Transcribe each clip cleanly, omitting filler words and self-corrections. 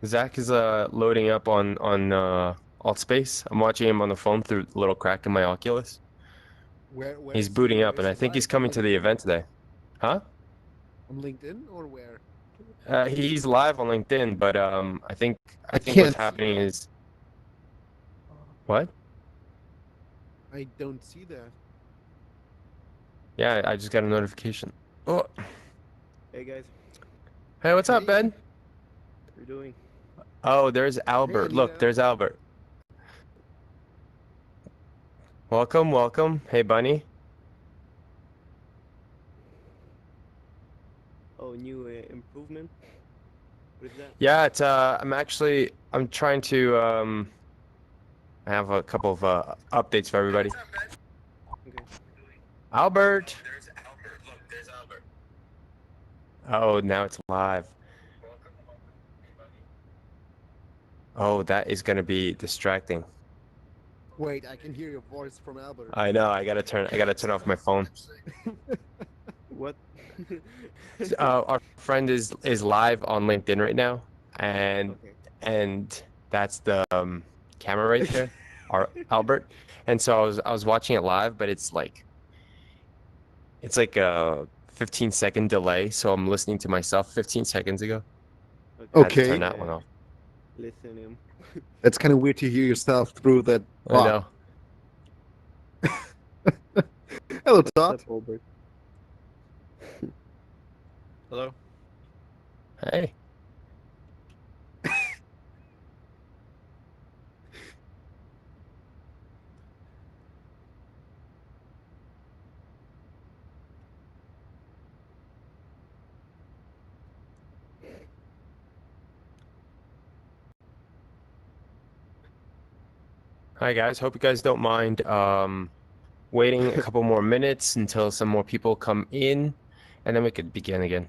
Zach is loading up on AltSpace. I'm watching him on the phone through a little crack in my Oculus. Where He's is he? booting Where up, and is I he think he's live? On coming to the LinkedIn? event today. Huh? On LinkedIn or where? He's live on LinkedIn, but I I think what's can't see happening that. is what? I don't see that. Yeah, I just got a notification. Oh, Hey guys, hey, what's up, Hey, Ben? what are you doing? Oh, there's hey, Albert. Look, Anita. there's Albert. Welcome, welcome. Hey, Bunny. Oh, new improvement. What is that? Yeah, it's I'm trying to I have a couple of updates for everybody. Okay. Albert. There's Albert. Look, there's Albert. Oh, now it's live. Oh, that is going to be distracting. Wait, I can hear your voice from Albert. I know. I gotta turn off my phone. What? Our friend is live on LinkedIn right now, and Okay. and that's the camera right there, our Albert. And so I was watching it live, but it's like a 15-second delay. So I'm listening to myself 15 seconds ago. Okay. Had to Just turn Okay, that one off. listen him. that's kind of weird to hear yourself through that I bot. know. Hello, What's Todd. up, Albert? Hello. Hey. Hi guys. Hope you guys don't mind waiting a couple more minutes until some more people come in, and then we could begin again.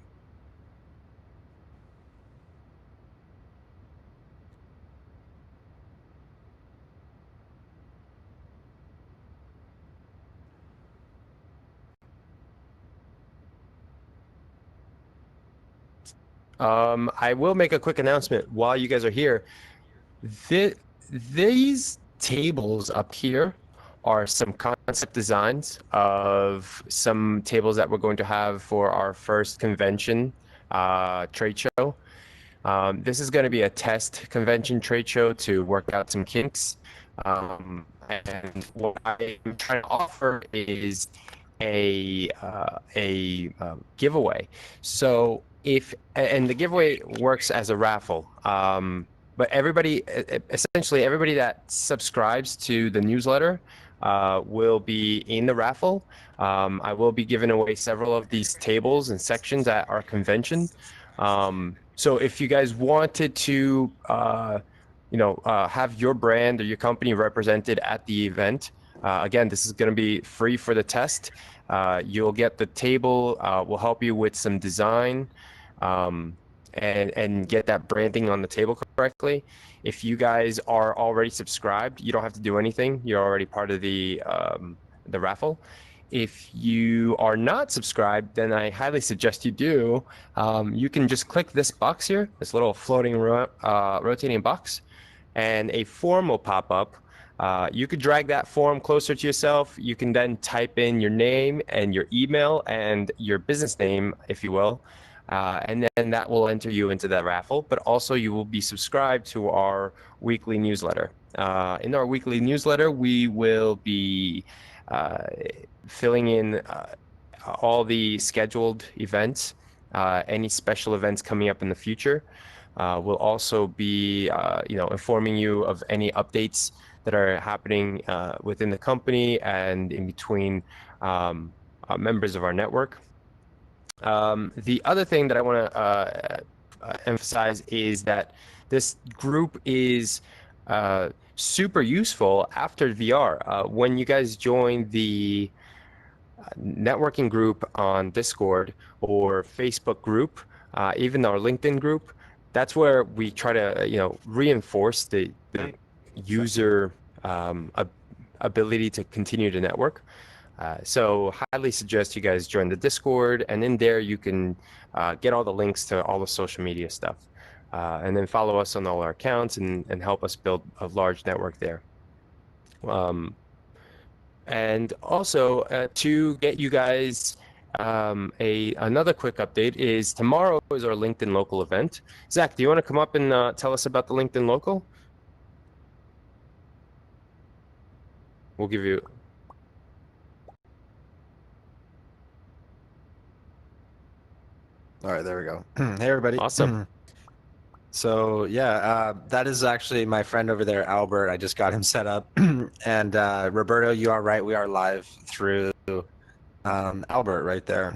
I will make a quick announcement while you guys are here. Th these tables up here are some concept designs of some tables that we're going to have for our first convention trade show. This is going to be a test convention trade show to work out some kinks. And what I'm trying to offer is a giveaway. So and the giveaway works as a raffle. But essentially everybody that subscribes to the newsletter will be in the raffle. I will be giving away several of these tables and sections at our convention. So if you guys wanted to, have your brand or your company represented at the event, again, this is going to be free for the test. You'll get the table. We'll help you with some design, and get that branding on the table correctly. If you guys are already subscribed, you don't have to do anything. You're already part of the raffle. If you are not subscribed, then I highly suggest you do. You can just click this box here, this little floating rotating box, and a form will pop up. You could drag that form closer to yourself. You can then type in your name and your email and your business name, if you will. And then that will enter you into that raffle. But also, you will be subscribed to our weekly newsletter. In our weekly newsletter, we will be uh, filling in all the scheduled events, any special events coming up in the future. We'll also be, informing you of any updates that are happening within the company and in between members of our network. The other thing that I want to emphasize is that this group is super useful after VR. When you guys join the networking group on Discord or Facebook group, even our LinkedIn group, that's where we try to, reinforce the user ability to continue to network. So highly suggest you guys join the Discord, and in there you can get all the links to all the social media stuff. And then follow us on all our accounts and help us build a large network there. And also to get you guys another quick update is tomorrow is our LinkedIn Local event. Zach, do you want to come up and tell us about the LinkedIn Local? We'll give you. All right, there we go. Hey, everybody. Awesome. So yeah, that is actually my friend over there, Albert. I just got him set up. And Roberto, you are right. We are live through Albert right there.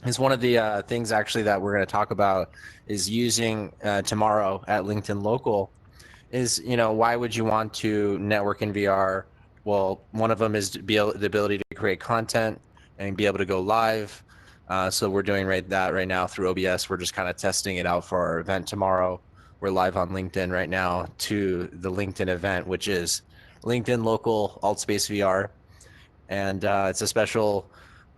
Is one of the things actually that we're going to talk about is using tomorrow at LinkedIn Local is, why would you want to network in VR? Well, one of them is the ability to create content and be able to go live. So we're doing that right now through OBS. We're just kind of testing it out for our event tomorrow. We're live on LinkedIn right now to the LinkedIn event, which is LinkedIn Local AltspaceVR. And it's a special,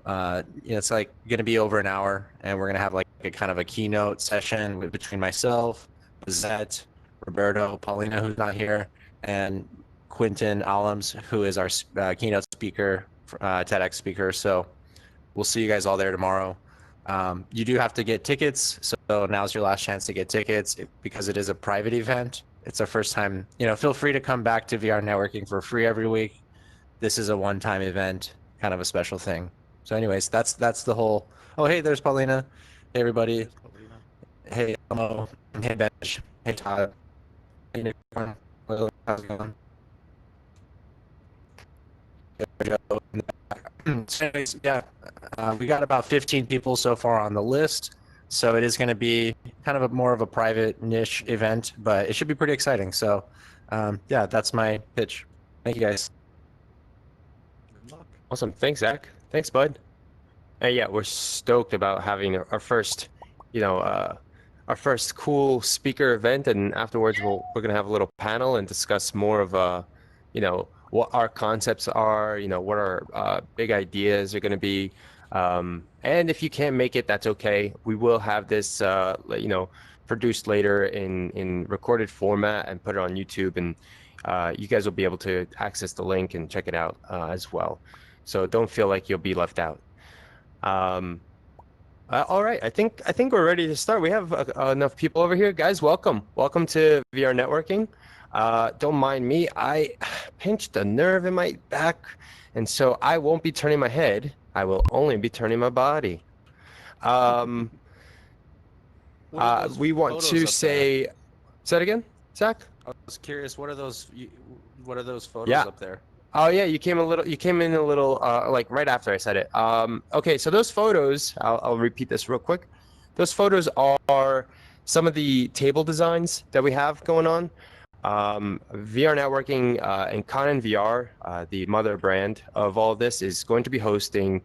it's like going to be over an hour, and we're going to have like a kind of a keynote session between myself, Zette, Roberto, Paulina, who's not here, and Quentin Allums, who is our keynote speaker, TEDx speaker. So we'll see you guys all there tomorrow. You do have to get tickets, so now's your last chance to get tickets because it is a private event. It's our first time. Feel free to come back to VR networking for free every week. This is a one-time event, kind of a special thing. So, anyways, that's the whole. Oh, hey, there's Paulina. Hey, everybody. Hey, Elmo. Hey, Bench. Hey, Todd. Hey, Nick. How's it going? So anyways, yeah, we got about 15 people so far on the list. So it is going to be kind of more of a private niche event, but it should be pretty exciting. So yeah, that's my pitch. Thank you guys. Good luck. Awesome. Thanks, Zach. Thanks, bud. Yeah, we're stoked about having our first, our first cool speaker event, and afterwards we're gonna have a little panel and discuss more of what our concepts are, what our big ideas are gonna be. And if you can't make it, that's okay. We will have this, produced later in recorded format and put it on YouTube, and you guys will be able to access the link and check it out as well. So don't feel like you'll be left out. All right, I think we're ready to start. We have enough people over here, guys. Welcome to VR networking. Don't mind me. I pinched a nerve in my back, and so I won't be turning my head. I will only be turning my body. We want to say that again, Zach. I was curious. What are those photos Yeah. up there? Oh yeah, you came in a little like right after I said it. Okay, so those photos, I'll repeat this real quick. Those photos are some of the table designs that we have going on. VR networking and Conan VR, the mother brand of all of this, is going to be hosting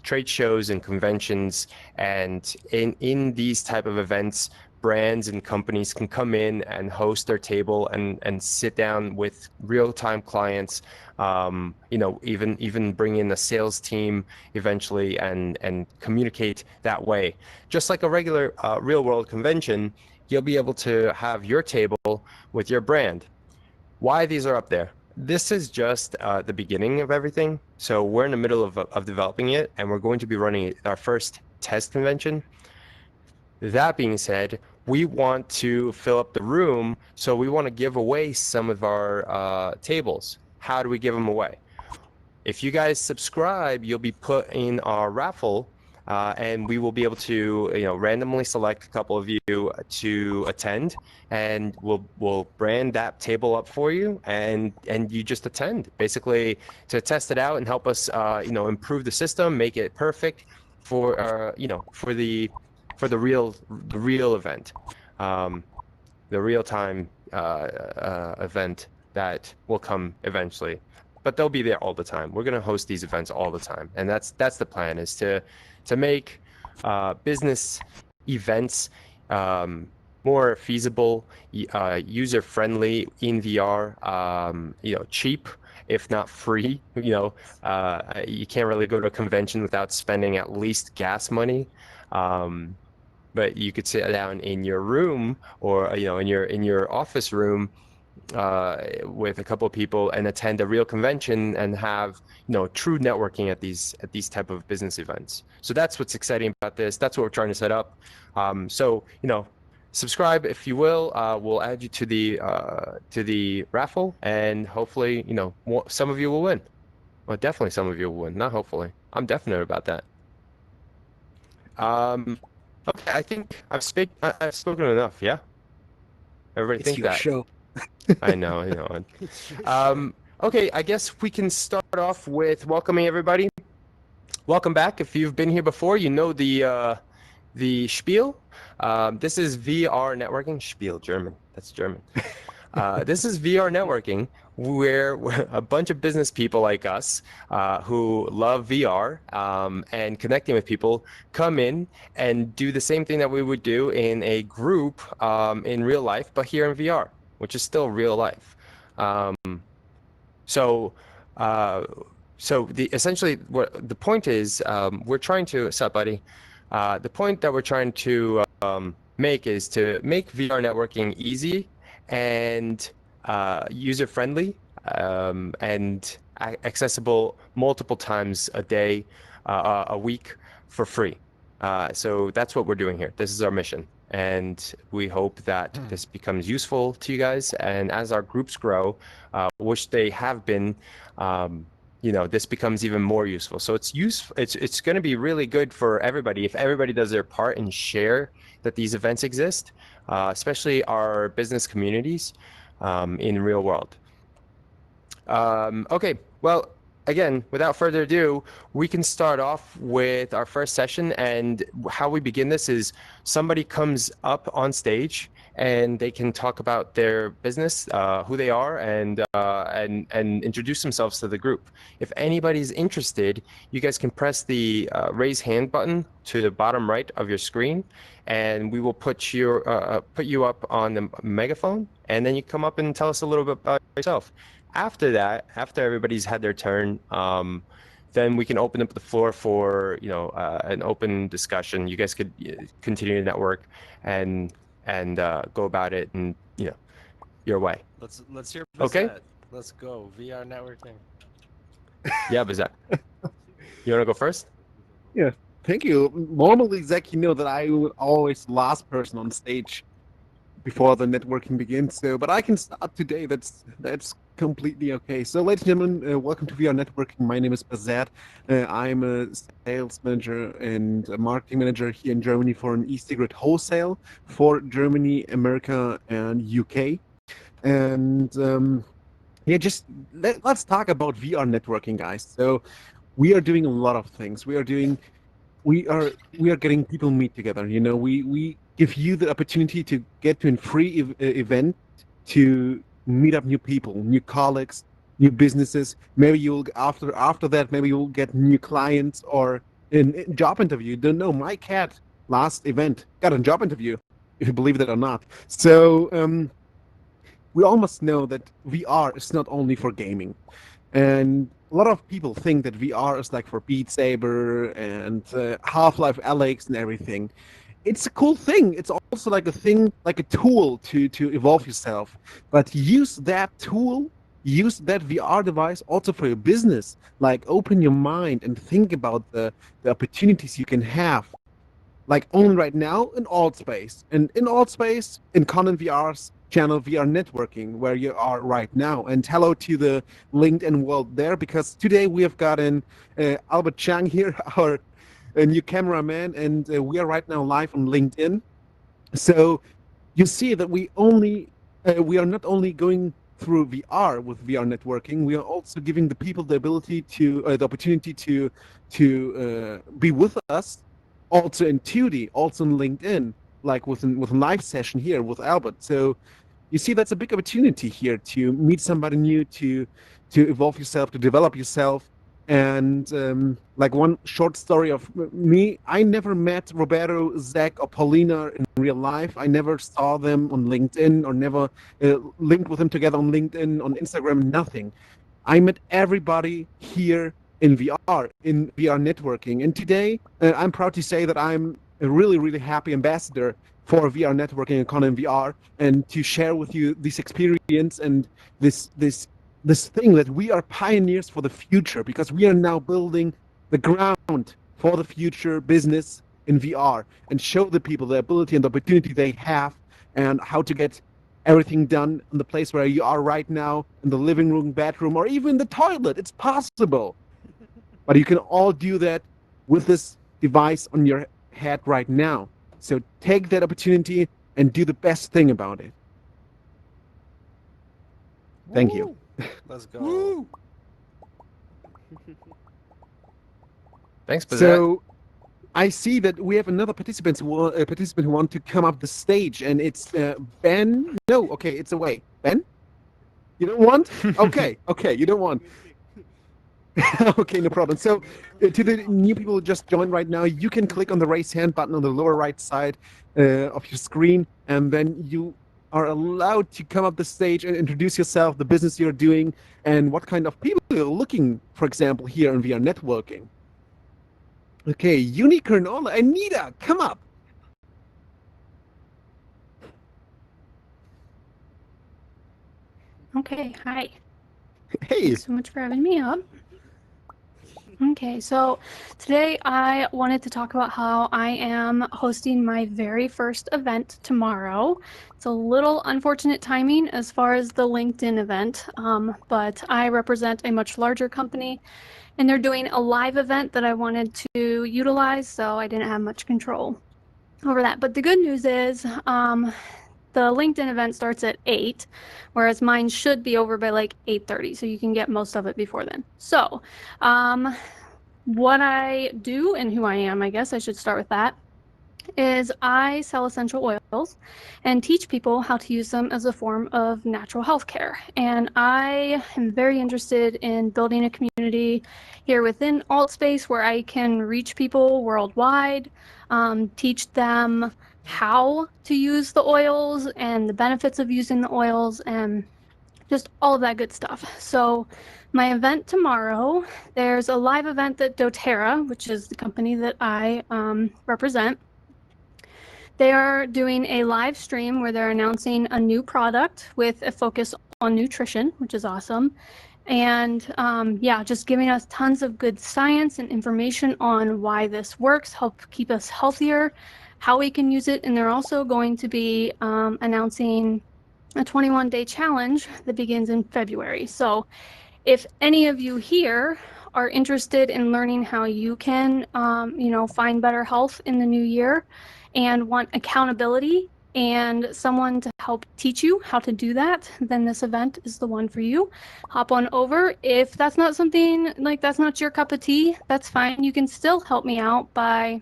trade shows and conventions, and in these type of events, brands and companies can come in and host their table and sit down with real-time clients, even bring in a sales team eventually and communicate that way. Just like a regular real-world convention, you'll be able to have your table with your brand. Why these are up there? This is just the beginning of everything. So we're in the middle of developing it, and we're going to be running our first test convention. That being said, we want to fill up the room, so we want to give away some of our tables. How do we give them away? If you guys subscribe, you'll be put in our raffle, and we will be able to, randomly select a couple of you to attend, and we'll brand that table up for you, and you just attend, basically to test it out and help us, improve the system, make it perfect for, for the real event, the real time event that will come eventually. But they'll be there all the time. We're gonna host these events all the time, and that's the plan, is to make business events more feasible, user friendly in VR, cheap, if not free. You can't really go to a convention without spending at least gas money. but you could sit down in your room or in your office room with a couple of people and attend a real convention and have true networking at these type of business events. So that's what's exciting about this. That's what we're trying to set up. So subscribe if you will. We'll add you to the raffle, and hopefully some of you will win. Well, definitely some of you will win. Not hopefully. I'm definite about that. Okay, I think I've spoken enough. Yeah, everybody It's think your that. show. I know. Okay, I guess we can start off with welcoming everybody. Welcome back. If you've been here before, you know the spiel. This is VR networking. Spiel, German. That's German. This is VR networking, where a bunch of business people like us who love VR and connecting with people come in and do the same thing that we would do in a group in real life, but here in VR, which is still real life. So, essentially what the point is, we're trying to, what's up, buddy? The point that we're trying to make is to make VR networking easy and user friendly and accessible multiple times a day, a week for free. So that's what we're doing here. This is our mission. And we hope that this becomes useful to you guys. And as our groups grow, which they have been, this becomes even more useful. So it's useful. It's going to be really good for everybody if everybody does their part and share that these events exist, especially our business communities in real world. Okay, well, again, without further ado, we can start off with our first session. And how we begin this is somebody comes up on stage and they can talk about their business, who they are, and introduce themselves to the group. If anybody's interested, you guys can press the raise hand button to the bottom right of your screen, and we will put you up on the megaphone, and then you come up and tell us a little bit about yourself. After that, after everybody's had their turn, then we can open up the floor for an open discussion. You guys could continue to network and go about it and your way. Let's hear Bazette. Okay. Let's go VR networking. Yeah, Bazette. You want to go first? Yeah, thank you. Normally, Zach, you know that I would always the last person on stage before the networking begins. So, but I can start today. That's completely okay. So, ladies and gentlemen, welcome to VR Networking. My name is Bazette. I'm a sales manager and a marketing manager here in Germany for an e-cigarette wholesale for Germany, America, and UK. And let's talk about VR networking, guys. So, we are doing a lot of things. We are getting people meet together. We give you the opportunity to get to a free event to meet up new people, new colleagues, new businesses. Maybe you'll after that, maybe you'll get new clients or a job interview. Don't know. My cat last event got a job interview, if you believe that or not. So we almost know that VR is not only for gaming. And a lot of people think that VR is like for Beat Saber and Half-Life Alyx and everything. It's a cool thing. It's also like a thing, like a tool to evolve yourself. But use that tool, use that VR device also for your business. Like open your mind and think about the opportunities you can have. Like only right now in Altspace. And in Altspace, in Conan VR's channel VR Networking, where you are right now. And hello to the LinkedIn world there, because today we have gotten Albert Chang here, our new cameraman, and we are right now live on LinkedIn. So you see that we are not only going through VR with VR networking, we are also giving the people the ability to the opportunity to be with us, also in 2D, also on LinkedIn, like with a live session here with Albert. So you see, that's a big opportunity here to meet somebody new, to evolve yourself, to develop yourself. And like one short story of me, I never met Roberto, Zach, or Paulina in real life. I never saw them on LinkedIn or never linked with them together on LinkedIn, on Instagram, nothing. I met everybody here in VR networking. And today, I'm proud to say that I'm a really, really happy ambassador for VR networking and content VR, and to share with you this experience and this thing that we are pioneers for the future, because we are now building the ground for the future business in VR, and show the people the ability and the opportunity they have, and how to get everything done in the place where you are right now, in the living room, bedroom, or even the toilet. It's possible. But you can all do that with this device on your head right now. So take that opportunity and do the best thing about it. Thank you. Let's go. Thanks, Bazette. So I see that we have another participant who want to come up the stage, and it's Ben. No, okay, it's away. Ben, you don't want? Okay, you don't want. Okay, no problem. So, to the new people who just joined right now, you can click on the raise hand button on the lower right side of your screen, and then you are allowed to come up the stage and introduce yourself, the business you're doing, and what kind of people you're looking, for example, here in VR networking. Okay, Unicorn Ola, Anita, come up. Okay, hi. Hey. Thanks so much for having me up. Okay, so today I wanted to talk about how I am hosting my very first event tomorrow. It's a little unfortunate timing as far as the LinkedIn event, but I represent a much larger company, and they're doing a live event that I wanted to utilize, so I didn't have much control over that. But the good news is, the LinkedIn event starts at 8, whereas mine should be over by like 8:30, so you can get most of it before then. So, what I do and who I am, I guess I should start with that, is I sell essential oils and teach people how to use them as a form of natural health care. And I am very interested in building a community here within AltSpace where I can reach people worldwide, teach them how to use the oils and the benefits of using the oils and just all of that good stuff. So my event tomorrow, there's a live event that doTERRA, which is the company that I represent, they are doing a live stream where they're announcing a new product with a focus on nutrition, which is awesome. And yeah, just giving us tons of good science and information on why this works, help keep us healthier, how we can use it. And they're also going to be announcing a 21-day challenge that begins in February. So if any of you here are interested in learning how you can, find better health in the new year and want accountability and someone to help teach you how to do that, then this event is the one for you. Hop on over. If that's not something, like that's not your cup of tea, that's fine. You can still help me out by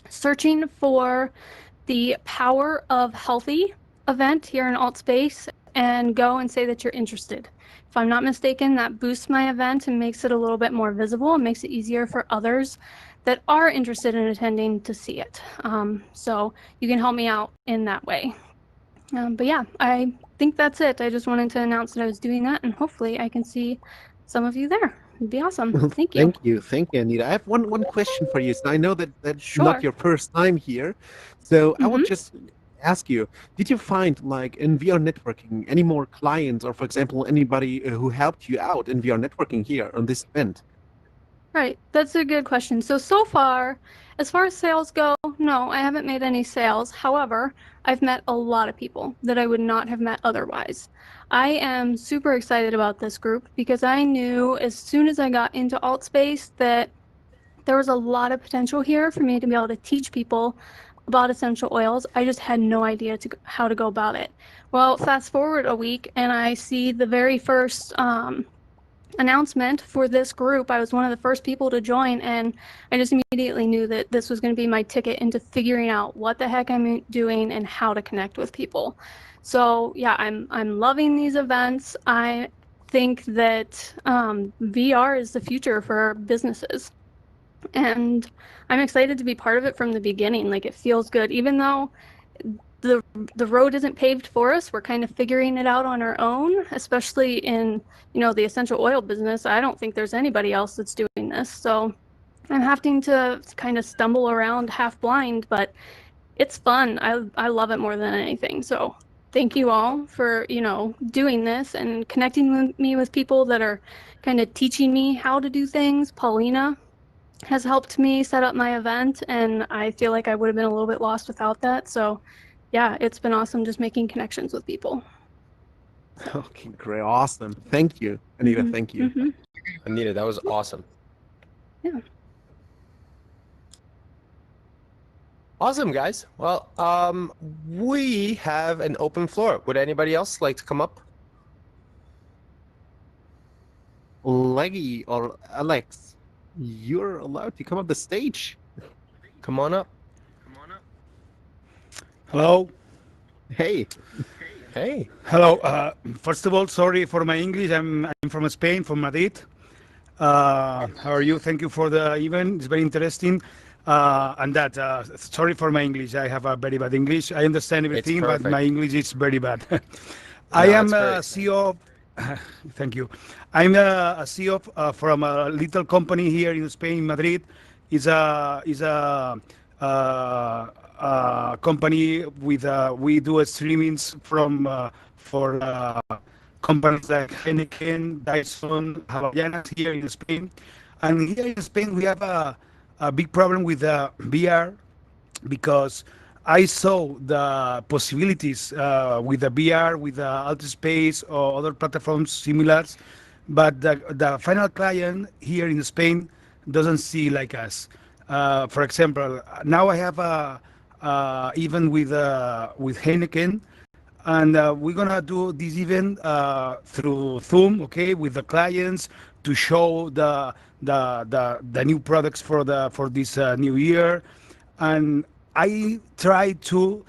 searching for the Power of Healthy event here in AltSpace and go and say that you're interested. If I'm not mistaken, that boosts my event and makes it a little bit more visible and makes it easier for others that are interested in attending to see it. So you can help me out in that way. But yeah, I think that's it. I just wanted to announce that I was doing that, and hopefully I can see some of you there. It'd be awesome. Thank you. Thank you, Anita. I have one question for you. So I know that that's Sure. not your first time here, so I will Mhm. just ask you: did you find, like, in VR networking, any more clients, or for example, anybody who helped you out in VR networking here on this event? Right, that's a good question. So far, as far as sales go, no, I haven't made any sales. However, I've met a lot of people that I would not have met otherwise. I am super excited about this group because I knew as soon as I got into AltSpace that there was a lot of potential here for me to be able to teach people about essential oils. I just had no idea how to go about it. Well, fast forward a week and I see the very first announcement for this group. I was one of the first people to join, and I just immediately knew that this was going to be my ticket into figuring out what the heck I'm doing and how to connect with people. So yeah, I'm loving these events. I think that VR is the future for businesses, and I'm excited to be part of it from the beginning. Like, it feels good, even though the road isn't paved for us. We're kind of figuring it out on our own, especially in, the essential oil business. I don't think there's anybody else that's doing this. So I'm having to kind of stumble around half blind, but it's fun. I love it more than anything. So thank you all for, doing this and connecting me with people that are kind of teaching me how to do things. Paulina has helped me set up my event, and I feel like I would have been a little bit lost without that. So yeah, it's been awesome just making connections with people. Okay, great, awesome. Thank you, Anita. Mhm, Thank you. mhm. Anita, that was awesome. Yeah. Awesome, guys. Well, we have an open floor. Would anybody else like to come up? Leggy or Alex, you're allowed to come up the stage. Come on up. Hello. Hey. Hey. Hello. First of all, sorry for my English. I'm from Spain, from Madrid. How are you? Thank you for the event. It's very interesting. Sorry for my English. I have a very bad English. I understand everything, but perfect. my English is very bad. No, I am it's a great. CEO of, thank you. I'm a CEO from a little company here in Spain, Madrid. Is a company with we do streamings from for companies like Heineken, Dyson, Havaianas here in Spain. And here in Spain, we have a big problem with VR because I saw the possibilities with the VR, with the AltspaceVR or other platforms similars, but the final client here in Spain doesn't see like us. For example, now I have a even with Heineken, and we're gonna do this event through Zoom, okay, with the clients to show the new products for this new year, and I try to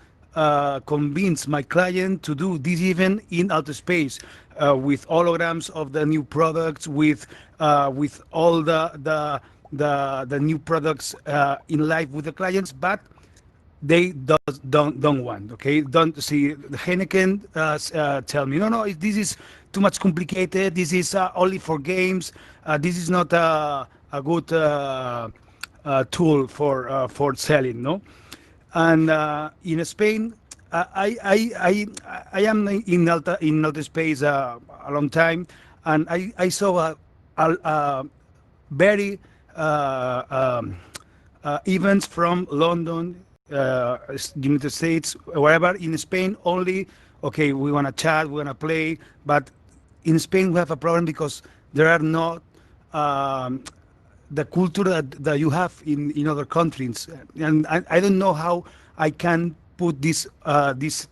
convince my client to do this event in outer space with holograms of the new products, with all the new products in live with the clients, but they don't want, okay, don't see the Heineken tell me no, this is too much complicated, this is only for games, this is not a good tool for selling, no. And in Spain, I am in Alta Space a long time, and I saw a very events from London, United States, wherever. In Spain, only okay. We want to chat, we want to play, but in Spain we have a problem because there are not the culture that you have in other countries, and I don't know how I can put this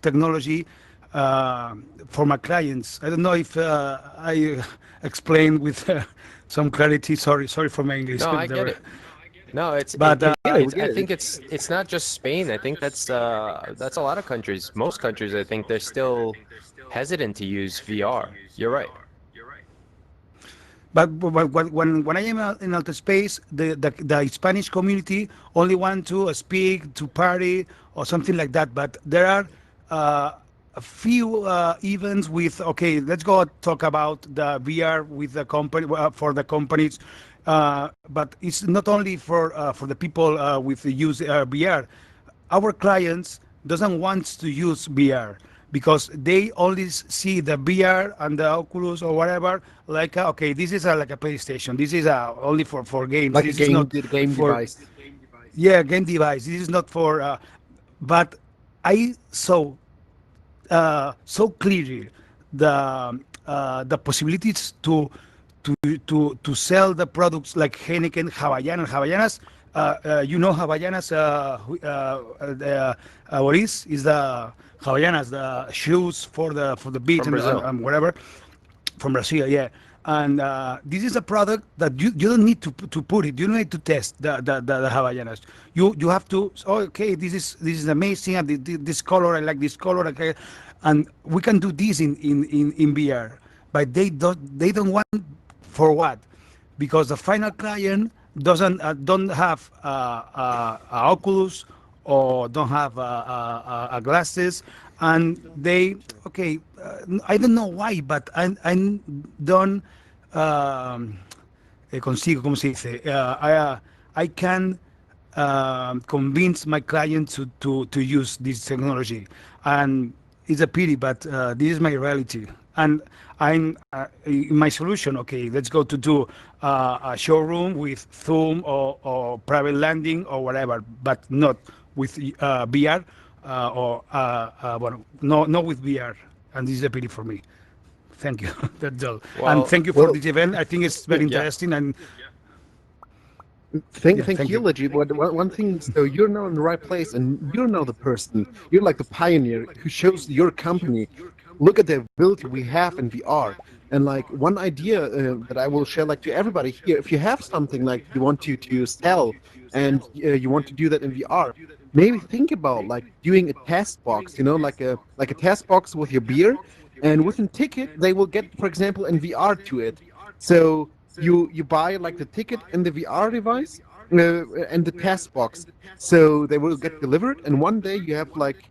technology for my clients. I don't know if I explained with some clarity. Sorry for my English. No, I get it. No, But I think it's not just Spain. I think that's a lot of countries. Most countries, I think they're still hesitant to use VR. You're right. But when I am in outer space, the Spanish community only want to speak, to party, or something like that. But there are a few events with, okay, let's go talk about the VR with the company, for the companies. But it's not only for the people with the use VR. Our clients doesn't want to use VR because they only see the VR and the Oculus or whatever, like okay, this is like a PlayStation. This is only for games. Like this a is not game for, device. yeah, game device. This is not for. But I saw so clearly the possibilities to sell the products like Heineken, Havaianas. Havaianas. What is the Havaianas, the shoes for the beach From and, Brazil. whatever, from Brazil, yeah. And this is a product that you don't need to put it. You don't need to test the Havaianas. You have to. Oh, okay, this is amazing. And this color, I like this color. Okay, and we can do this in VR, but they don't want for what? Because the final client don't have a Oculus or don't have a glasses, and they okay. I don't know why, but I don't consigo, ¿cómo se dice? I can convince my client to use this technology. And it's a pity, but this is my reality. And I'm in my solution. Okay, let's go to do a showroom with Zoom or private landing or whatever, but not with VR well, no, not with VR. And this is a pity for me. Thank you. That's all. And Well, thank you for Well, this event. I think it's very yeah. interesting. And thank, yeah, thank thank you, you. Legit. One thing, so you're now in the right place, and you're now the person. You're like the pioneer who shows your company. Look at the ability we have in VR. And like one idea that I will share, like to everybody here, if you have something like you want to sell, and you want to do that in VR, maybe think about like doing a test box. You know, like a test box with your beer, and with a ticket they will get, for example, in VR to it. So you buy like the ticket and the VR device and the task box. So they will get delivered, and one day you have like,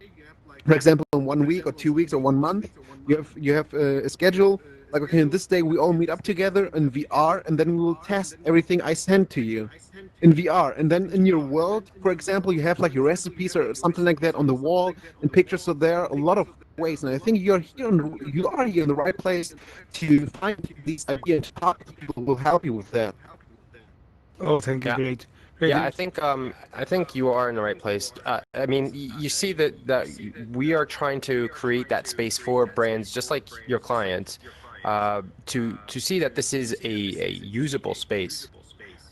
for example, in 1 week or 2 weeks or 1 month, you have a schedule. Like, okay, on this day we all meet up together in VR, and then we will test everything I send to you in VR. And then in your world, for example, you have like your recipes or something like that on the wall and pictures. So there are a lot of ways, and I think you are here in the right place to find these ideas and talk to people who will help you with that. Oh, thank you. Yeah. Great. Great. Yeah, I think you are in the right place. I mean, you see that we are trying to create that space for brands just like your clients, to see that this is a usable space.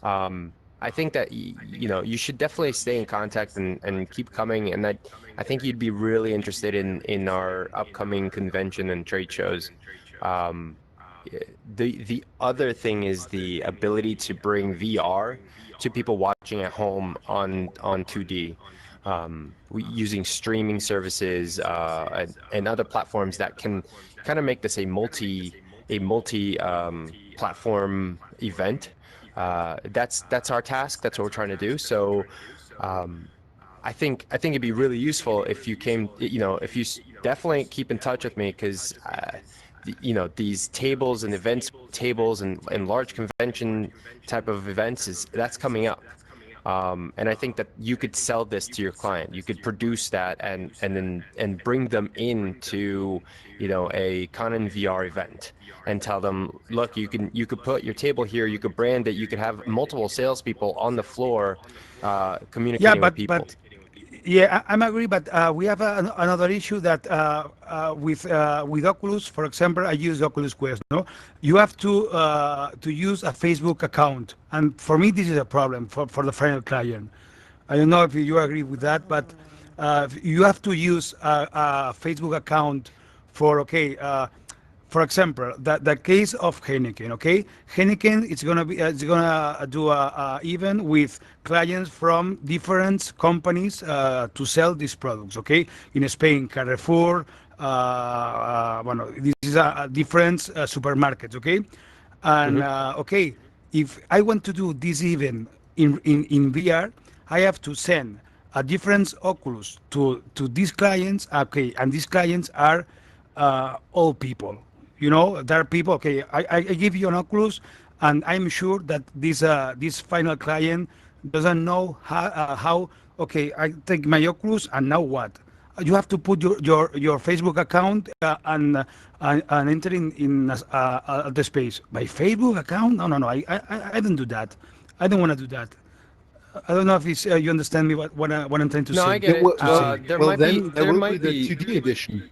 I think that you know, you should definitely stay in contact and keep coming, and I think you'd be really interested in our upcoming convention and trade shows. Um, the other thing is the ability to bring VR to people watching at home on 2D, using streaming services and other platforms that can kind of make this a multi platform event. That's our task. That's what we're trying to do. So um, I think it'd be really useful if you came, you know, if you definitely keep in touch with me, because you know, these tables and events tables and large convention type of events that's coming up. And I think that you could sell this to your client. You could produce that and bring them into, you know, a Canon VR event and tell them, look, you could put your table here, you could brand it, you could have multiple salespeople on the floor Yeah, communicating with people. yeah, I'm agree. But we have another issue that with Oculus, for example, I use Oculus Quest. No, you have to use a Facebook account, and for me, this is a problem for the final client. I don't know if you agree with that, but you have to use a Facebook account for okay. For example, the case of Heineken, okay? Heineken is gonna be it's gonna do a event with clients from different companies to sell these products, okay? In Spain, Carrefour, bueno, this is a different supermarkets, okay? And okay, if I want to do this event in VR, I have to send a different Oculus to these clients, okay? And these clients are all people. You know, there are people. Okay, I give you an Oculus, and I'm sure that this final client doesn't know how. Okay, I take my Oculus, and now what? You have to put your Facebook account and enter in the space. My Facebook account? No, no, no. I don't do that. I don't want to do that. I don't know if it's, you understand me what I'm trying to No, say. I get it. There well, might be then there there will be might the be 2D edition.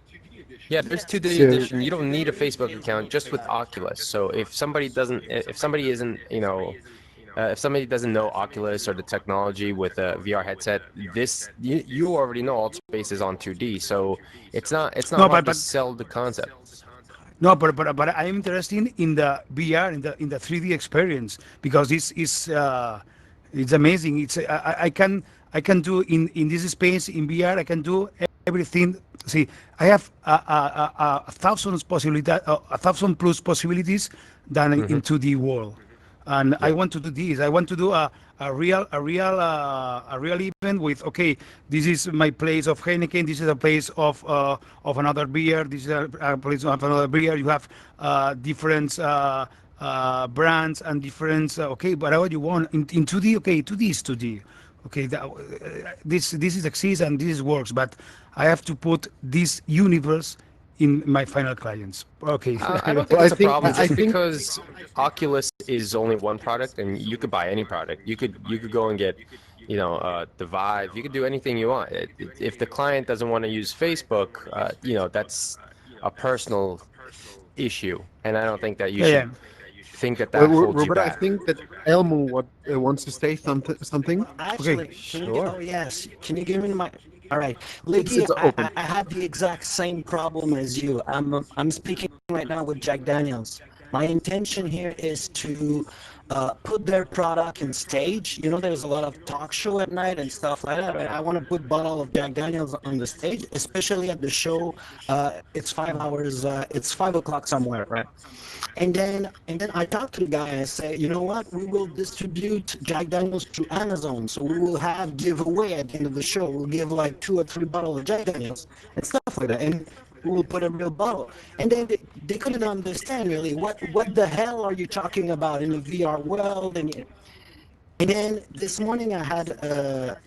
Yeah, there's 2D So edition. You don't need a Facebook account just with Oculus. So if somebody isn't, you know, if somebody doesn't know Oculus or the technology with a VR headset, you already know AltSpace is on 2D. So it's not No, hard to but sell the concept. no, but I'm interested in the VR in the 3D experience because this is it's amazing. I can do in this space in VR. I can do everything. See, I have a thousand possibility, a thousand plus possibilities than in 2D world, and I Yeah. want to do this. I want to do a real event with okay. This is my place of Heineken. This is a place of another beer. This is a place of another beer. You have different brands and different. Okay, whatever you want in 2D. Okay, 2D is 2D. Okay, this exists and this works, but I have to put this universe in my final clients. Okay. I don't think Well, I it's a think- problem I just think- because Oculus is only one product, and you could buy any product. You could go and get, the Vive. You could do anything you want. If the client doesn't want to use Facebook, that's a personal issue, and I don't think that you Yeah, should yeah. think that Well, holds you Robert, I back. think that Elmo wants to say something. Actually, Okay. can you Sure. oh yes, can you give me my? All right, Licky, it's open. I have the exact same problem as you. I'm speaking right now with Jack Daniels. My intention here is to put their product in stage. You know, there's a lot of talk show at night and stuff like that. Right? I want to put bottle of Jack Daniels on the stage, especially at the show. It's 5 hours. It's 5 o'clock somewhere, right? And then I talked to the guy and I say, you know what? We will distribute Jack Daniels through Amazon. So we will have giveaway at the end of the show. We'll give like 2 or 3 bottles of Jack Daniels and stuff like that. And we will put a real bottle. And then they couldn't understand really what the hell are you talking about in the VR world? And then this morning I had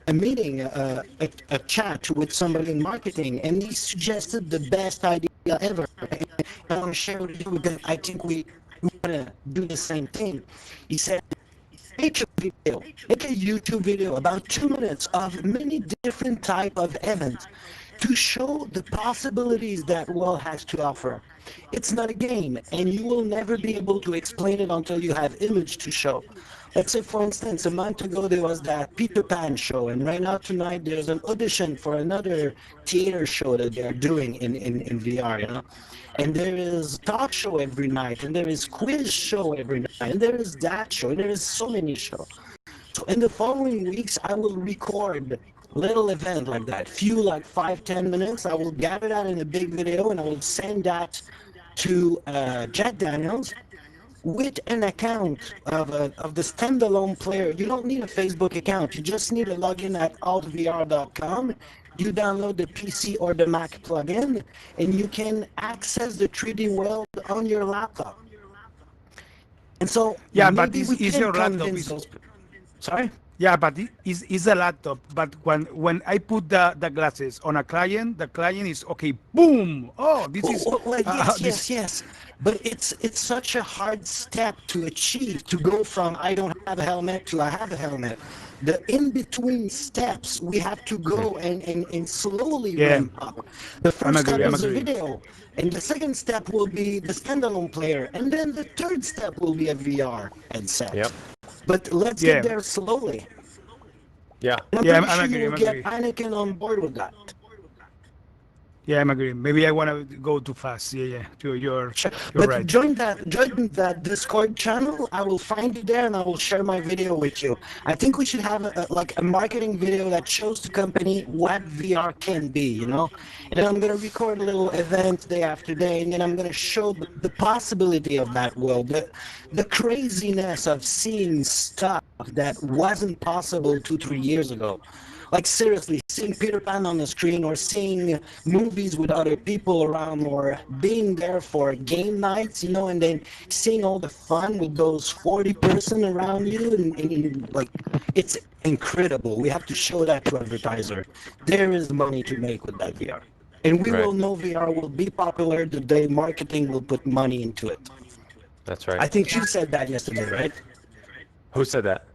a meeting, a chat with somebody in marketing, and he suggested the best idea ever. And I want to share with you because I think we want to do the same thing. He said, make a video, make a YouTube video about 2 minutes of many different type of events to show the possibilities that world has to offer. It's not a game, and you will never be able to explain it until you have image to show. Let's say, for instance, a month ago there was that Peter Pan show, and right now tonight there's an audition for another theater show that they're doing in VR, you know? And there is talk show every night, and there is quiz show every night, and there is that show, and there is so many shows. So in the following weeks, I will record little event like that, few like 5-10 minutes. I will gather that in a big video, and I will send that to Jack Daniels with an account of the standalone player. You don't need a Facebook account. You just need a login at altvr.com. You download the PC or the Mac plugin, and you can access the 3D world on your laptop. And so Yeah, but maybe it's we can your laptop. convince those. Sorry. Yeah, but it's a laptop. But when I put the glasses on a client, the client is okay. Boom! Oh, this is Yes. But it's such a hard step to achieve, to go from I don't have a helmet to I have a helmet. The in between steps we have to go and slowly ramp up. The first step is the video, and the second step will be the standalone player, and then the third step will be a VR headset. Yep. But let's get there slowly. Yeah. And Yeah, I'm I'm pretty sure agree, you will I'm get agree. Anakin on board with that. Yeah, I'm agreeing. Maybe I want to go too fast. Yeah. You're But right. join that Discord channel. I will find you there and I will share my video with you. I think we should have a marketing video that shows the company what VR can be, you know? And then I'm going to record a little event day after day, and then I'm going to show the possibility of that world, the craziness of seeing stuff that wasn't possible 2-3 years ago. Like seriously, seeing Peter Pan on the screen, or seeing movies with other people around, or being there for game nights, you know, and then seeing all the fun with those 40 person around you, and like, it's incredible. We have to show that to advertiser. There is money to make with that VR. And we Right. will know VR will be popular the day marketing will put money into it. That's right. I think you said that yesterday, right? Who said that?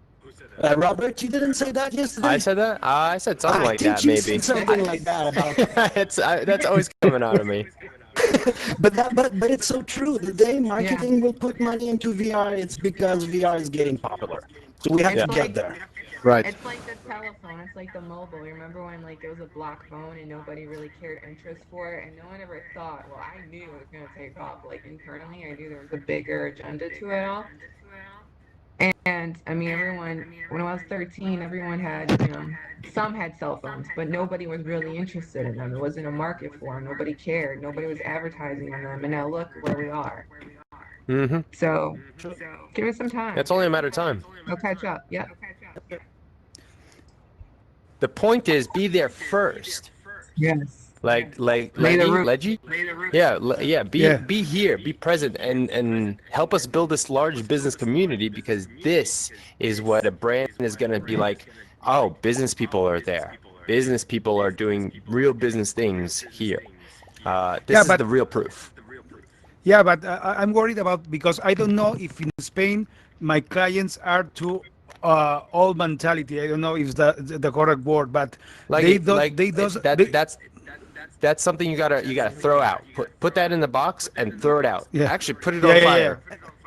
Robert, you didn't say that yesterday? I said that? I said something like think that, you maybe. said something like that about That's always coming out of me. but it's so true. The day marketing will put money into VR, it's because VR is getting popular. So we have Yeah. to get there. Right. It's like the telephone. It's like the mobile. Remember when like it was a block phone and nobody really cared interest for it, and no one ever thought, well, I knew it was gonna take off. Like internally, I knew there was a bigger agenda to it all. And I mean, everyone, when I was 13, everyone had, some had cell phones, but nobody was really interested in them. It wasn't a market for them. Nobody cared. Nobody was advertising on them. And now look where we are. Mm-hmm. So give it some time. It's only a matter of time. They'll catch up. Yep. The point is, be there first. Yes. Leggy. Yeah, yeah. Yeah. Be here, be present, and help us build this large business community because this is what a brand is gonna be like. Oh, business people are there. Business people are doing real business things here. Yeah, This is the real proof. yeah, but I'm worried about because I don't know if in Spain my clients are too old mentality. I don't know if the correct word, but they That's something you gotta throw out. Put that in the box and throw it out. yeah Actually, put it yeah on yeah yeah fire.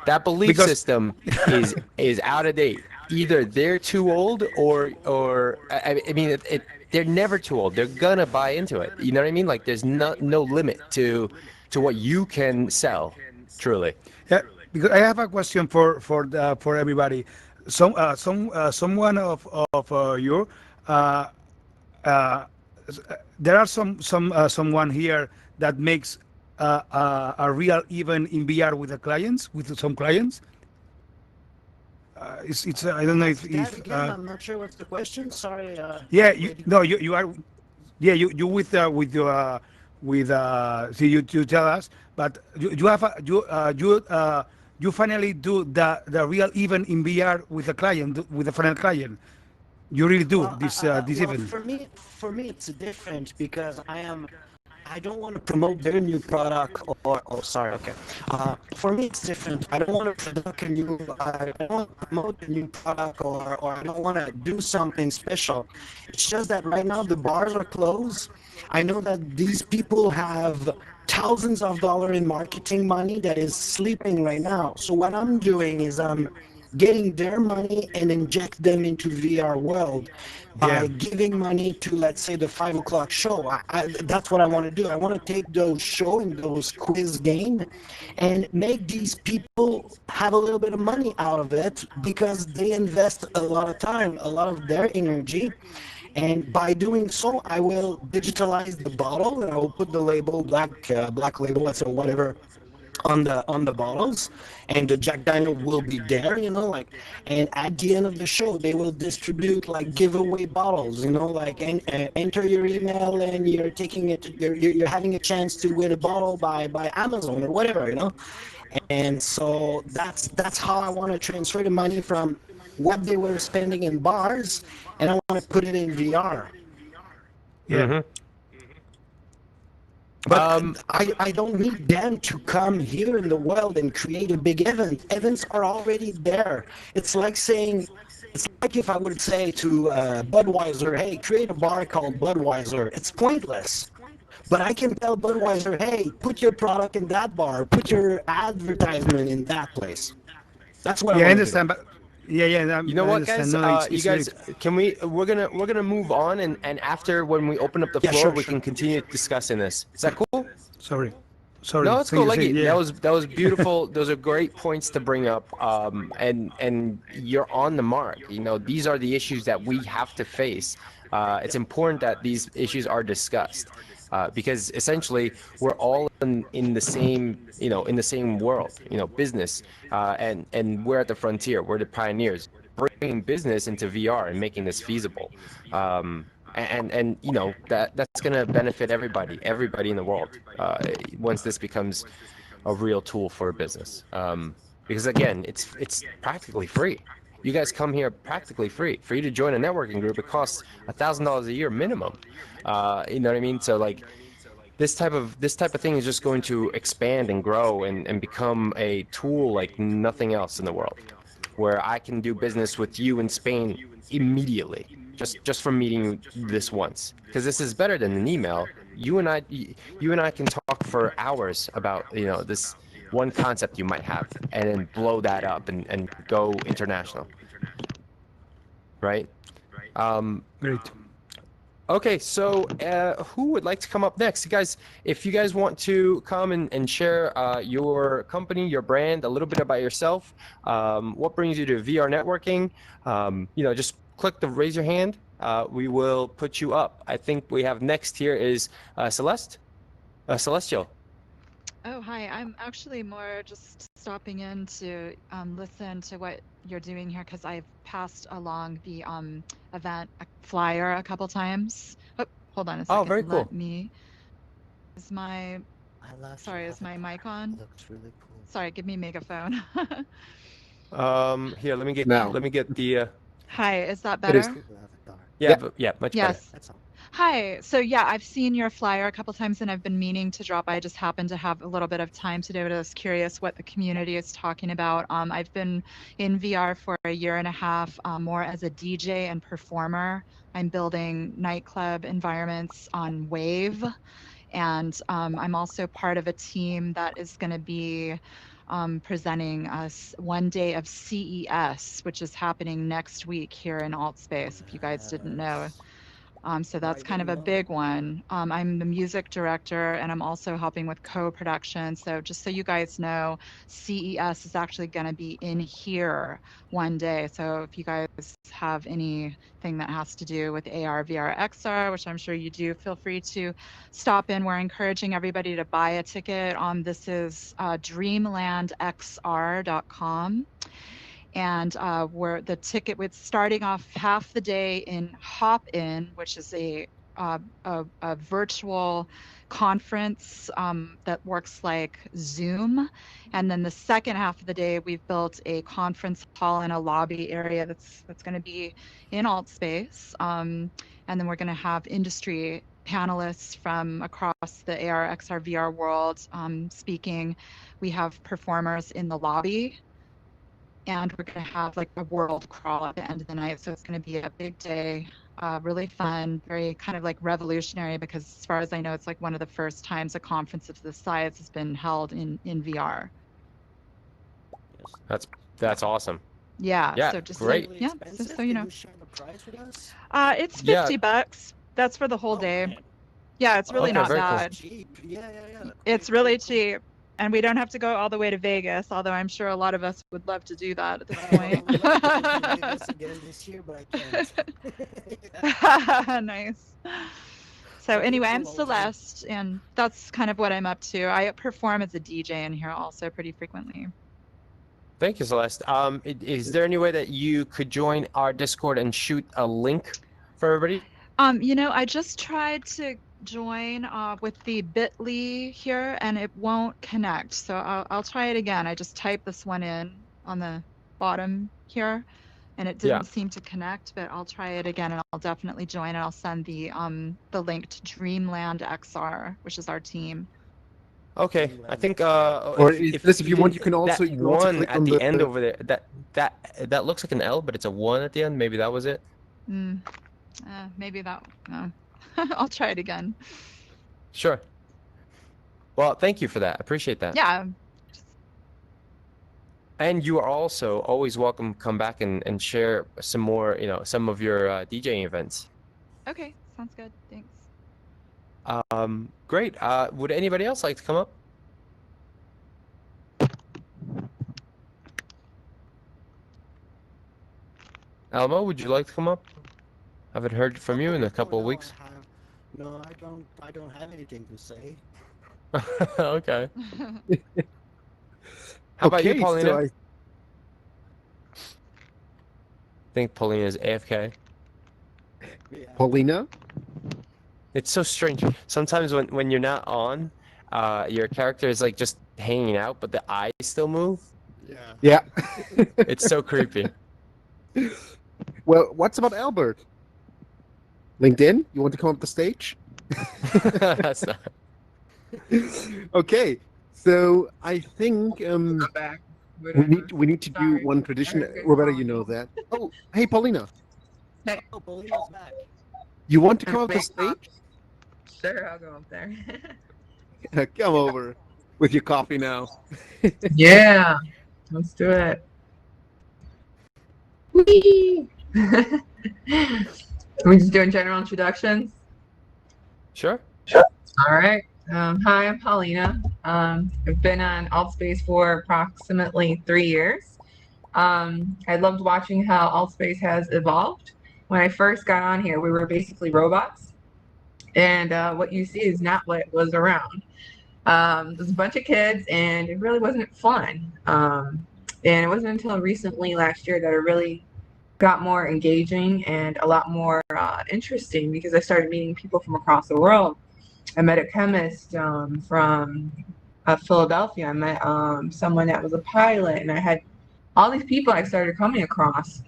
That belief because system is out of date. Either they're too old or I mean they're never too old. They're gonna buy into it. You know what I mean? Like there's no limit to what you can sell. Truly. yeah, because I have a question for everybody. Someone of you, uh, uh, there are someone here that makes a real event in VR with the clients, with some clients. It's I don't know Ask that if again. I'm not sure what's the question. Sorry. yeah, Lady. no, you are, yeah, you with your see, you tell us, but you have a, you finally do the real event in VR with the client, with the final client. You really do Well, this well, event. for me, it's different because I don't want to promote their new product or oh, sorry, okay. For me, it's different. I don't want to I don't want to promote a new product or I don't want to do something special. It's just that right now the bars are closed. I know that these people have thousands of dollars in marketing money that is sleeping right now. So what I'm doing is I'm getting their money and inject them into VR world Yeah. by giving money to, let's say, the 5 o'clock show. That's what I want to do. I want to take those show and those quiz game and make these people have a little bit of money out of it because they invest a lot of time, a lot of their energy. And by doing so, I will digitalize the bottle and I will put the label, black label, let's say, whatever, on the bottles, and the Jack Daniel will be there, like, and at the end of the show they will distribute like giveaway bottles, like, and enter your email and you're taking it, you're having a chance to win a bottle by Amazon or whatever, and so that's how I want to transfer the money from what they were spending in bars, and I want to put it in VR. Yeah. Hmm. But I don't need them to come here in the world and create a big event. Events are already there. It's like saying, it's like if I would say to Budweiser, hey, create a bar called Budweiser. It's pointless. But I can tell Budweiser, hey, put your product in that bar, put your advertisement in that place. That's what I Yeah, I want to do. understand, but yeah, You know I what, understand. guys? No, You it's really guys, can we're gonna move on, and after when we open up the Yeah, floor, sure, we sure. can continue discussing this. Is that cool? sorry, sorry. No, it's Thank cool. you. Like Say that yeah. was beautiful. Those are great points to bring up. And you're on the mark. These are the issues that we have to face. It's important that these issues are discussed. Because essentially we're all in the same world, business, and we're at the frontier. We're the pioneers, bringing business into VR and making this feasible. And that's going to benefit everybody in the world, once this becomes a real tool for a business. Because again, it's practically free. You guys come here practically free. For you to join a networking group, it costs $1,000 a year minimum. You know what I mean? So like this type of thing is just going to expand and grow and become a tool like nothing else in the world, where I can do business with you in Spain immediately, just from meeting this once. Because this is better than an email. You and I can talk for hours about this one concept you might have, and then blow that up and go international, right? Great. Okay, so who would like to come up next? Guys, if you guys want to come and share your company, your brand, a little bit about yourself, what brings you to VR networking, just click the raise your hand. We will put you up. I think we have next here is Celestial. Oh, hi. I'm actually more just stopping in to listen to what you're doing here because I've passed along the event flyer a couple times. Oh, hold on a second. Oh, very cool. Let me my I love sorry, your is my mic avatar. on? Looks really cool. Sorry, give me megaphone. Here, Now let me get the Hi, is that it is. better? Cool avatar. yeah, Yep. but yeah, much better. Yes. That's all. Hi. So yeah, I've seen your flyer a couple times and I've been meaning to drop. I just happened to have a little bit of time today, but I was curious what the community is talking about. I've been in VR for a year and a half, more as a DJ and performer. I'm building nightclub environments on Wave. And I'm also part of a team that is going to be presenting us one day of CES, which is happening next week here in AltSpace, if you guys didn't know. Yes. So No, I that's kind of didn't a know. big one. I'm the music director and I'm also helping with co-production. So just so you guys know, CES is actually going to be in here one day. So if you guys have anything that has to do with AR, VR, XR, which I'm sure you do, feel free to stop in. We're encouraging everybody to buy a ticket. This is dreamlandxr.com. And where the ticket with starting off half the day in Hop In, which is a virtual conference that works like Zoom. And then the second half of the day, we've built a conference hall and a lobby area that's going to be in AltSpace. And then we're going to have industry panelists from across the AR, XR, VR world speaking. We have performers in the lobby and we're going to have like a world crawl at the end of the night. So it's going to be a big day, really fun, very kind of like revolutionary because as far as I know, it's like one of the first times a conference of this size has been held in VR. Yes. That's awesome. Yeah. Yeah, So just great. Really yeah, expensive? so you Can know. you share the price with us? It's Yeah. $50. That's for the whole Oh, day. man. Yeah, it's really Okay, not very cool. bad. Cheap. Yeah. It's Cool, really cool. cheap. And we don't have to go all the way to Vegas, although I'm sure a lot of us would love to do that at this I point. would love to go to Vegas again this year, but I can't. Nice. So Okay, anyway, I'm cool, Alton. Celeste, and that's kind of what I'm up to. I perform as a DJ in here also pretty frequently. Thank you, Celeste. Is there any way that you could join our Discord and shoot a link for everybody? I just tried to join with the bit.ly here, and it won't connect. So I'll try it again. I just typed this one in on the bottom here, and it Yeah. didn't seem to connect. But I'll try it again, and I'll definitely join. And I'll send the link to Dreamland XR, which is our team. Okay, I think Or if you want, you can also that one click at on the end over there, that looks like an L, but it's a one at the end. Maybe that was it. Maybe that. I'll try it again. Sure. Well, thank you for that. I appreciate that. Yeah. And you are also always welcome to come back and share some more, some of your DJing events. Okay, sounds good. Thanks. Great. Would anybody else like to come up? Almo, would you like to come up? I haven't heard from you in a couple of weeks. No, I don't have anything to say. Okay. How about you, Okay, Paulina? so I think Paulina is AFK. Yeah. Paulina? It's so strange. Sometimes when you're not on, your character is like just hanging out, but the eyes still move. Yeah. Yeah. It's so creepy. Well, what's about Albert? LinkedIn? You want to come up the stage? That's not... Okay, so I think back. we need to do Sorry. one tradition. I heard good Roberta, you calling. know that. Oh, hey Paulina, Oh, Paulina's back. you want to come up the stage? Sure, I'll go up there. Come over with your coffee now. Yeah, let's do it. Whee! Are we just doing general introductions? Sure. All right. Hi, I'm Paulina. I've been on AltSpace for approximately 3 years. I loved watching how AltSpace has evolved. When I first got on here, we were basically robots. And what you see is not what was around. There's a bunch of kids, and it really wasn't fun. And it wasn't until recently, last year, that it really got more engaging and a lot more interesting because I started meeting people from across the world. I met a chemist from Philadelphia. I met someone that was a pilot, and I had all these people I started coming across.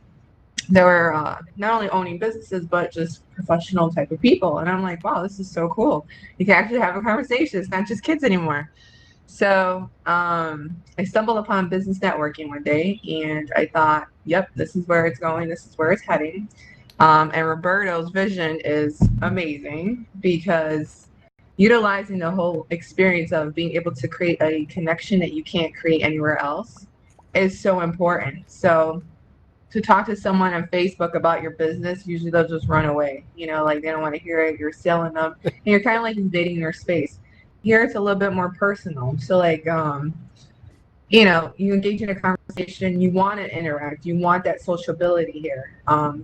They were not only owning businesses, but just professional type of people. And I'm like, wow, this is so cool. You can actually have a conversation. It's not just kids anymore. So I stumbled upon business networking one day, and I thought, yep, this is where it's going. This is where it's heading. And Roberto's vision is amazing because utilizing the whole experience of being able to create a connection that you can't create anywhere else is so important. So to talk to someone on Facebook about your business, usually they'll just run away. You know, like they don't want to hear it. You're selling them, and you're kind of like invading their space. Here, it's a little bit more personal. So, like, you know, you engage in a conversation, you want to interact, you want that sociability here,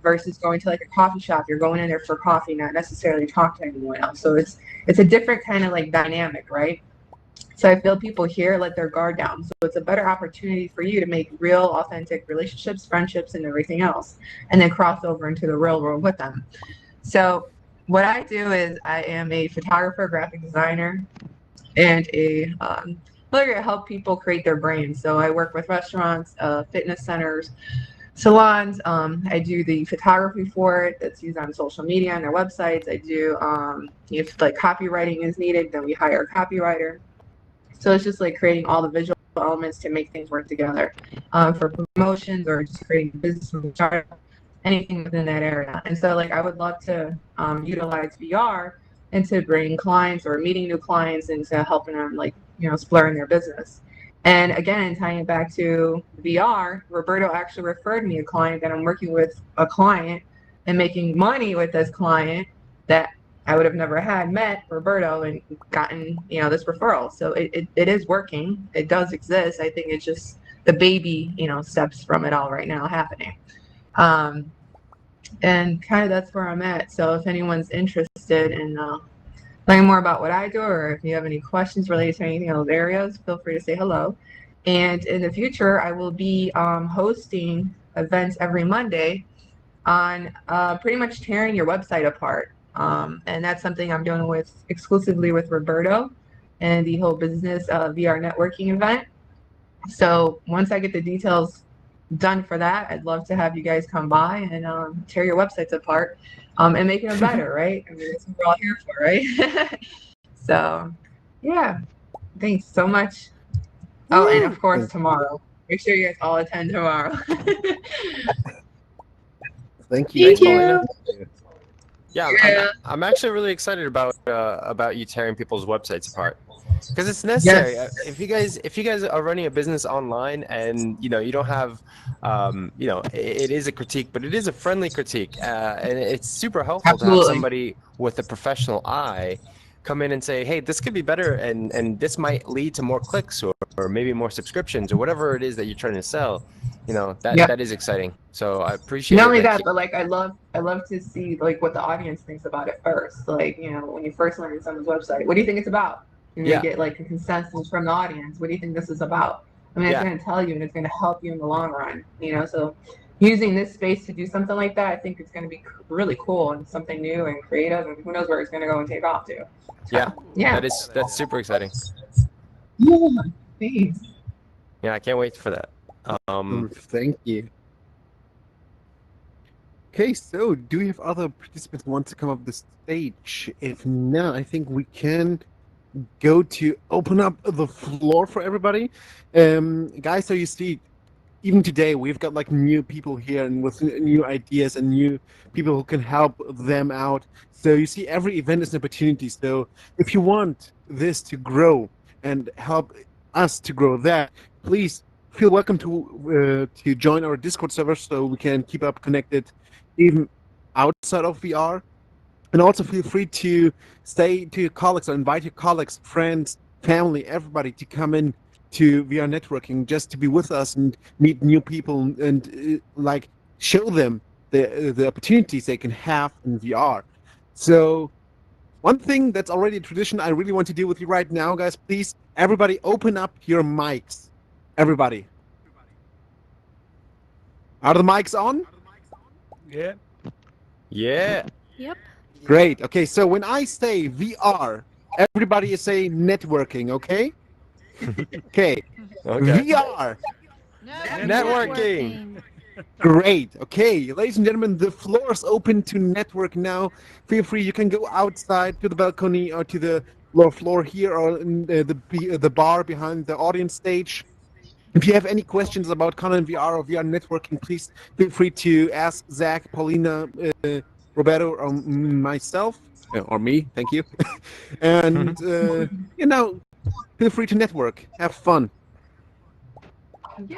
versus going to like a coffee shop. You're going in there for coffee, not necessarily talk to anyone else. So it's a different kind of like dynamic, right? So I feel people here let their guard down. So it's a better opportunity for you to make real, authentic relationships, friendships, and everything else, and then cross over into the real world with them. So what I do is I am a photographer, graphic designer, and a lawyer to help people create their brands. So I work with restaurants, fitness centers, salons. I do the photography for it that's used on social media and their websites. I do if like copywriting is needed, then we hire a copywriter. So it's just like creating all the visual elements to make things work together for promotions or just creating a business from the start, anything within that area. And so like I would love to utilize VR and to bring clients or meeting new clients into helping them like, you know, exploring their business. And again, tying it back to VR, Roberto actually referred me a client that I'm working with a client and making money with this client that I would have never had met Roberto and gotten, you know, this referral. So it is working. It does exist. I think it's just the baby, you know, steps from it all right now happening. And kind of that's where I'm at. So if anyone's interested in learning more about what I do, or if you have any questions related to anything in those areas, feel free to say hello. And in the future, I will be hosting events every Monday on pretty much tearing your website apart. And that's something I'm doing with exclusively with Roberto and the whole business VR networking event. So once I get the details done for that, I'd love to have you guys come by and tear your websites apart and making them better, right? I mean, that's what we're all here for, right? So, yeah, thanks so much. Oh, and of course, tomorrow. Make sure you guys all attend tomorrow. Thank you. Thank you. Yeah, I'm actually really excited about you tearing people's websites apart because it's necessary. Yes. If you guys are running a business online and you know you don't have, you know, it is a critique, but it is a friendly critique, and it's super helpful to have Absolutely. somebody with a professional eye come in and say, hey, this could be better, and this might lead to more clicks or maybe more subscriptions or whatever it is that you're trying to sell. You know, Yep. that is exciting. So I appreciate Not it. only that, but like I love to see like what the audience thinks about it first. Like, you know, when you first learn someone's website, what do you think it's about? And Yeah. you get like a consensus from the audience. What do you think this is about? I mean, it's Yeah. going to tell you and it's going to help you in the long run, you know? So using this space to do something like that, I think it's going to be really cool and something new and creative, and who knows where it's going to go and take off to. Yeah. Yeah. That's super exciting. Yeah. Thanks. Yeah, I can't wait for that. Thank you. Okay, so do we have other participants who want to come up the stage? If not, I think we can go to open up the floor for everybody. Guys, so you see, even today we've got like new people here and with new ideas and new people who can help them out. So you see, every event is an opportunity. So if you want this to grow and help us to grow that, please feel welcome to join our Discord server so we can keep up connected even outside of VR. And also feel free to say to your colleagues or invite your colleagues, friends, family, everybody to come in to VR networking just to be with us and meet new people and like show them the opportunities they can have in VR. So one thing that's already a tradition I really want to do with you right now, guys, please, everybody open up your mics. Everybody. Are the mics on? Yeah. Yeah. Yep. Great. Okay, so when I say VR, Everybody is saying networking, okay? Okay. Okay. VR. Networking. Great. Okay, ladies and gentlemen, the floor is open to network now. Feel free. You can go outside to the balcony or to the lower floor here or in the bar behind the audience stage. If you have any questions about content VR or VR networking, please feel free to ask Zach, Paulina, Roberto, or myself, or me. Thank you. And you know, feel free to network. Have fun. Yeah.